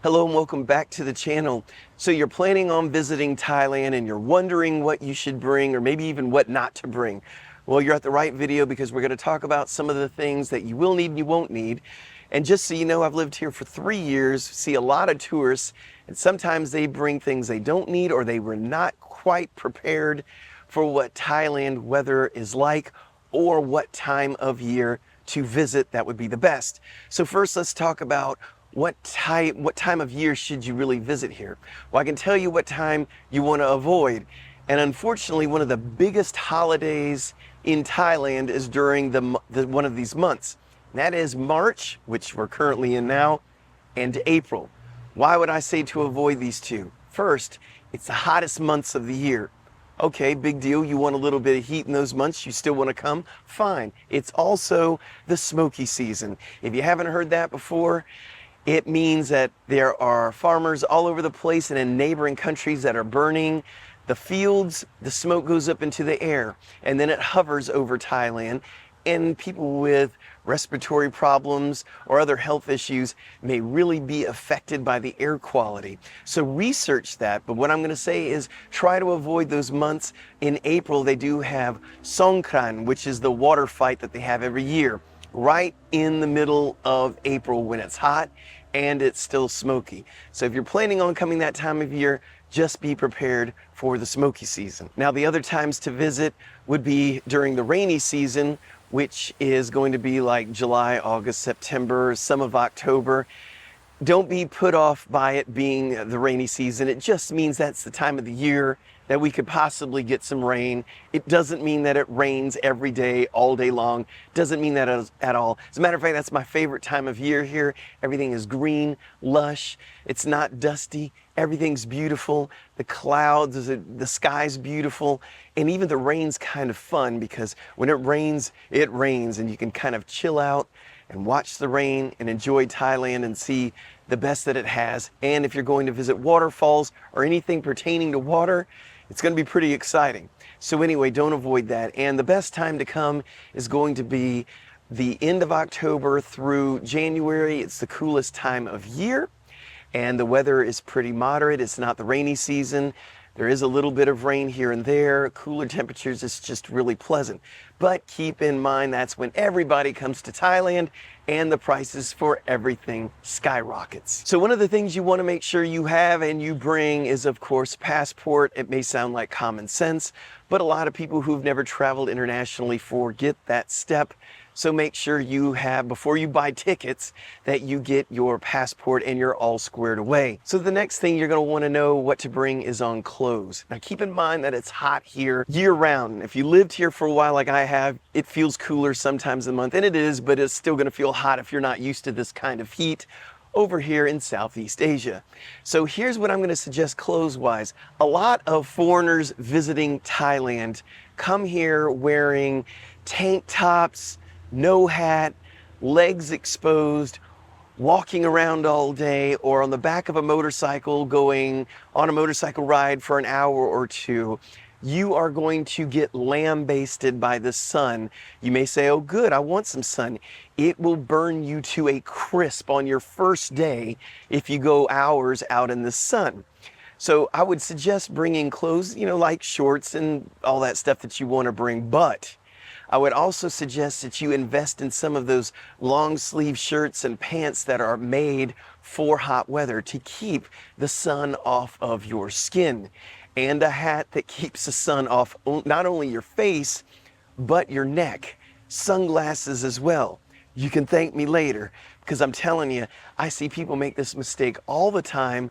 Hello and welcome back to the channel. So you're planning on visiting Thailand and you're wondering what you should bring or maybe even what not to bring. Well, you're at the right video because we're going to talk about some of the things that you will need and you won't need. And just so you know, I've lived here for 3 years, see a lot of tourists, and sometimes they bring things they don't need or they were not quite prepared for what Thailand weather is like or what time of year to visit that would be the best. So first let's talk about what time of year should you really visit here? Well, I can tell you what time you want to avoid. And unfortunately, one of the biggest holidays in Thailand is during one of these months. And that is March, which we're currently in now, and April. Why would I say to avoid these two? First, it's the hottest months of the year. Okay, big deal. You want a little bit of heat in those months. You still want to come? Fine. It's also the smoky season. If you haven't heard that before, it means that there are farmers all over the place and in neighboring countries that are burning the fields. The smoke goes up into the air and then it hovers over Thailand, and people with respiratory problems or other health issues may really be affected by the air quality. So research that, but what I'm going to say is try to avoid those months. In April, they do have Songkran, which is the water fight that they have every year, right in the middle of April when it's hot and it's still smoky. So if you're planning on coming that time of year, just be prepared for the smoky season. Now, the other times to visit would be during the rainy season, which is going to be like July, August, September, some of October. Don't be put off by it being the rainy season. It just means that's the time of the year that we could possibly get some rain. It doesn't mean that it rains every day, all day long. Doesn't mean that at all. As a matter of fact, that's my favorite time of year here. Everything is green, lush. It's not dusty. Everything's beautiful. The clouds, the sky's beautiful. And even the rain's kind of fun because when it rains, and you can kind of chill out and watch the rain and enjoy Thailand and see the best that it has. And if you're going to visit waterfalls or anything pertaining to water, it's going to be pretty exciting. So anyway, don't avoid that. And the best time to come is going to be the end of October through January. It's the coolest time of year, and the weather is pretty moderate. It's not the rainy season. There is a little bit of rain here and there, cooler temperatures. It's just really pleasant. But keep in mind, that's when everybody comes to Thailand and the prices for everything skyrockets. So one of the things you want to make sure you have and you bring is, of course, passport. It may sound like common sense, but a lot of people who've never traveled internationally forget that step. So make sure you have, before you buy tickets, that you get your passport and you're all squared away. So the next thing you're going to want to know what to bring is on clothes. Now keep in mind that it's hot here year round. If you lived here for a while like I have, it feels cooler sometimes a month, and it is, but it's still going to feel hot if you're not used to this kind of heat over here in Southeast Asia. So here's what I'm going to suggest clothes-wise. A lot of foreigners visiting Thailand come here wearing tank tops, no hat, legs exposed, walking around all day, or on the back of a motorcycle going on a motorcycle ride for an hour or two. You are going to get lambasted by the sun. You may say, oh good, I want some sun. It will burn you to a crisp on your first day if you go hours out in the sun. So I would suggest bringing clothes, like shorts and all that stuff that you want to bring, but I would also suggest that you invest in some of those long sleeve shirts and pants that are made for hot weather to keep the sun off of your skin, and a hat that keeps the sun off not only your face, but your neck. Sunglasses as well. You can thank me later, because I'm telling you, I see people make this mistake all the time,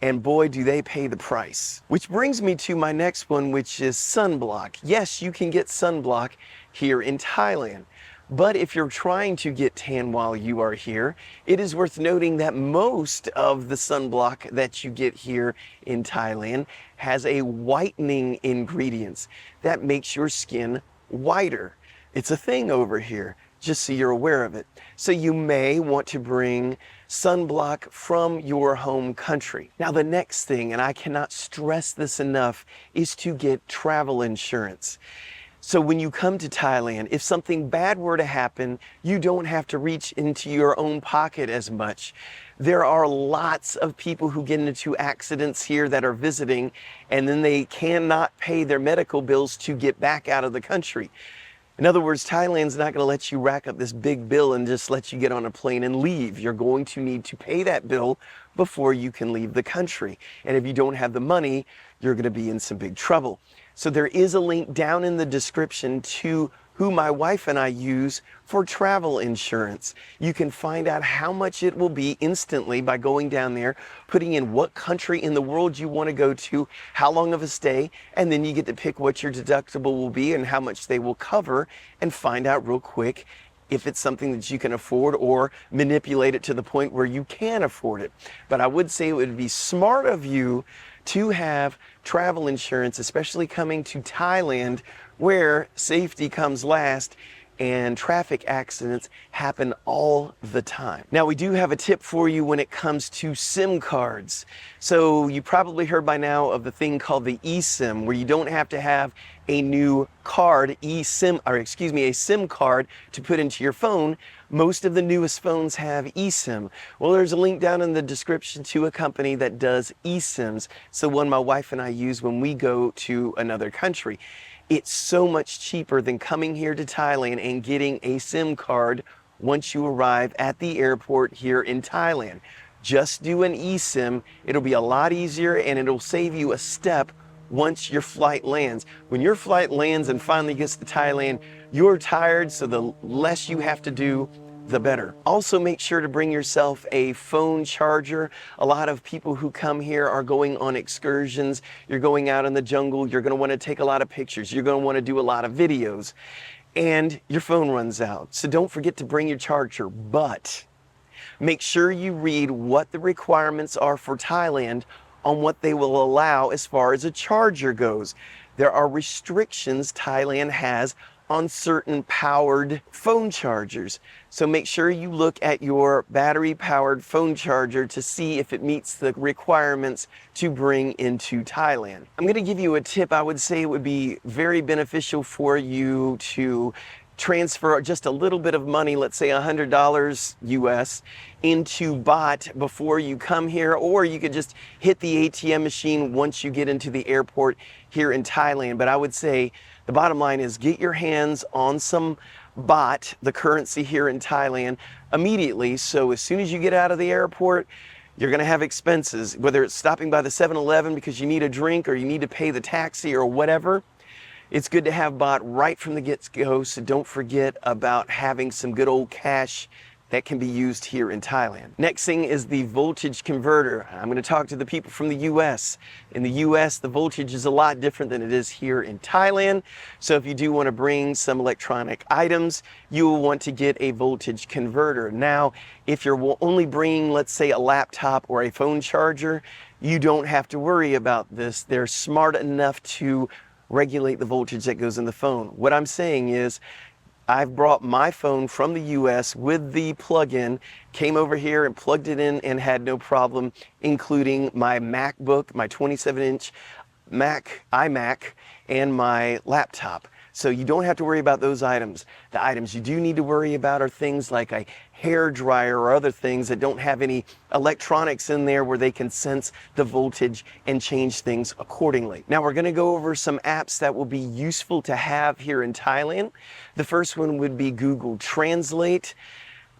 and boy, do they pay the price. Which brings me to my next one, which is sunblock. Yes, you can get sunblock here in Thailand, but if you're trying to get tan while you are here, it is worth noting that most of the sunblock that you get here in Thailand has a whitening ingredients that makes your skin whiter. It's a thing over here, just so you're aware of it. So you may want to bring sunblock from your home country. Now the next thing, and I cannot stress this enough, is to get travel insurance. So when you come to Thailand, if something bad were to happen, you don't have to reach into your own pocket as much. There are lots of people who get into accidents here that are visiting, and then they cannot pay their medical bills to get back out of the country. In other words, Thailand's not going to let you rack up this big bill and just let you get on a plane and leave. You're going to need to pay that bill before you can leave the country. And if you don't have the money, you're going to be in some big trouble. So there is a link down in the description to who my wife and I use for travel insurance. You can find out how much it will be instantly by going down there, putting in what country in the world you want to go to, how long of a stay, and then you get to pick what your deductible will be and how much they will cover, and find out real quick if it's something that you can afford, or manipulate it to the point where you can afford it. But I would say it would be smart of you to have travel insurance, especially coming to Thailand, where safety comes last and traffic accidents happen all the time. Now, we do have a tip for you when it comes to SIM cards. So you probably heard by now of the thing called the eSIM, where you don't have to have a new card, a SIM card to put into your phone. Most of the newest phones have eSIM. Well, there's a link down in the description to a company that does eSIMs. So one my wife and I use when we go to another country. It's so much cheaper than coming here to Thailand and getting a SIM card once you arrive at the airport here in Thailand. Just do an eSIM. It'll be a lot easier, and it'll save you a step once your flight lands. When your flight lands and finally gets to Thailand, you're tired, so the less you have to do, the better. Also, make sure to bring yourself a phone charger. A lot of people who come here are going on excursions. You're going out in the jungle. You're going to want to take a lot of pictures. You're going to want to do a lot of videos, and your phone runs out. So don't forget to bring your charger, but make sure you read what the requirements are for Thailand on what they will allow as far as a charger goes. There are restrictions Thailand has on certain powered phone chargers. So make sure you look at your battery powered phone charger to see if it meets the requirements to bring into Thailand. I'm going to give you a tip. I would say it would be very beneficial for you to transfer just a little bit of money, let's say $100 US, into baht before you come here, or you could just hit the ATM machine once you get into the airport here in Thailand. But I would say the bottom line is get your hands on some baht, the currency here in Thailand, immediately. So as soon as you get out of the airport, you're going to have expenses, whether it's stopping by the 7-Eleven because you need a drink or you need to pay the taxi or whatever. It's good to have baht right from the get-go, so don't forget about having some good old cash that can be used here in Thailand. Next thing is the voltage converter. I'm going to talk to the people from the US. In the US, the voltage is a lot different than it is here in Thailand. So if you do want to bring some electronic items, you will want to get a voltage converter. Now, if you're only bringing, let's say, a laptop or a phone charger, you don't have to worry about this. They're smart enough to regulate the voltage that goes in the phone. What I'm saying is, I've brought my phone from the US with the plug-in, came over here and plugged it in and had no problem, including my MacBook, my 27-inch iMac, and my laptop. So you don't have to worry about those items. The items you do need to worry about are things like a hair dryer or other things that don't have any electronics in there where they can sense the voltage and change things accordingly. Now we're going to go over some apps that will be useful to have here in Thailand. The first one would be Google Translate.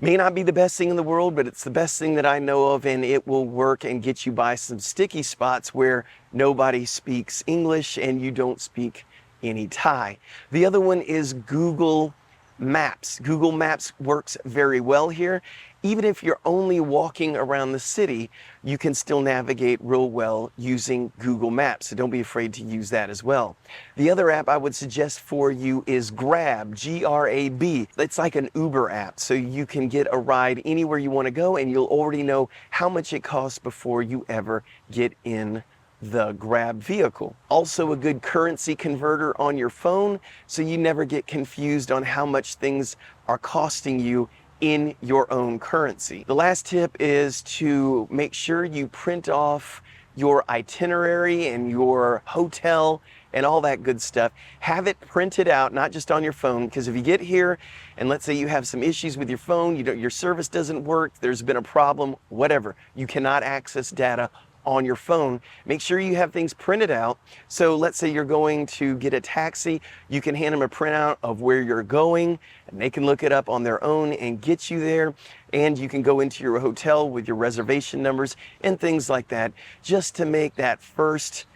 May not be the best thing in the world, but it's the best thing that I know of, and it will work and get you by some sticky spots where nobody speaks English and you don't speak any Thai. The other one is Google Maps. Google Maps works very well here. Even if you're only walking around the city, you can still navigate real well using Google Maps. So don't be afraid to use that as well. The other app I would suggest for you is Grab, G-R-A-B. It's like an Uber app. So you can get a ride anywhere you want to go, and you'll already know how much it costs before you ever get in the Grab vehicle. Also a good currency converter on your phone, so you never get confused on how much things are costing you in your own currency. The last tip is to make sure you print off your itinerary and your hotel and all that good stuff. Have it printed out, not just on your phone, because if you get here and let's say you have some issues with your phone, your service doesn't work, there's been a problem, whatever, you cannot access data on your phone. Make sure you have things printed out. So let's say you're going to get a taxi, you can hand them a printout of where you're going and they can look it up on their own and get you there. And you can go into your hotel with your reservation numbers and things like that, just to make that first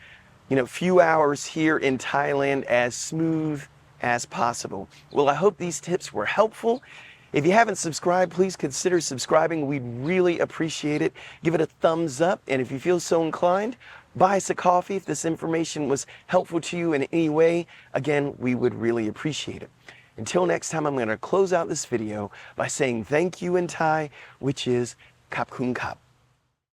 few hours here in Thailand as smooth as possible. Well, I hope these tips were helpful. If you haven't subscribed, please consider subscribing. We'd really appreciate it. Give it a thumbs up, and if you feel so inclined, buy us a coffee if this information was helpful to you in any way. Again, we would really appreciate it. Until next time, I'm going to close out this video by saying thank you in Thai, which is Khap Khun Khap.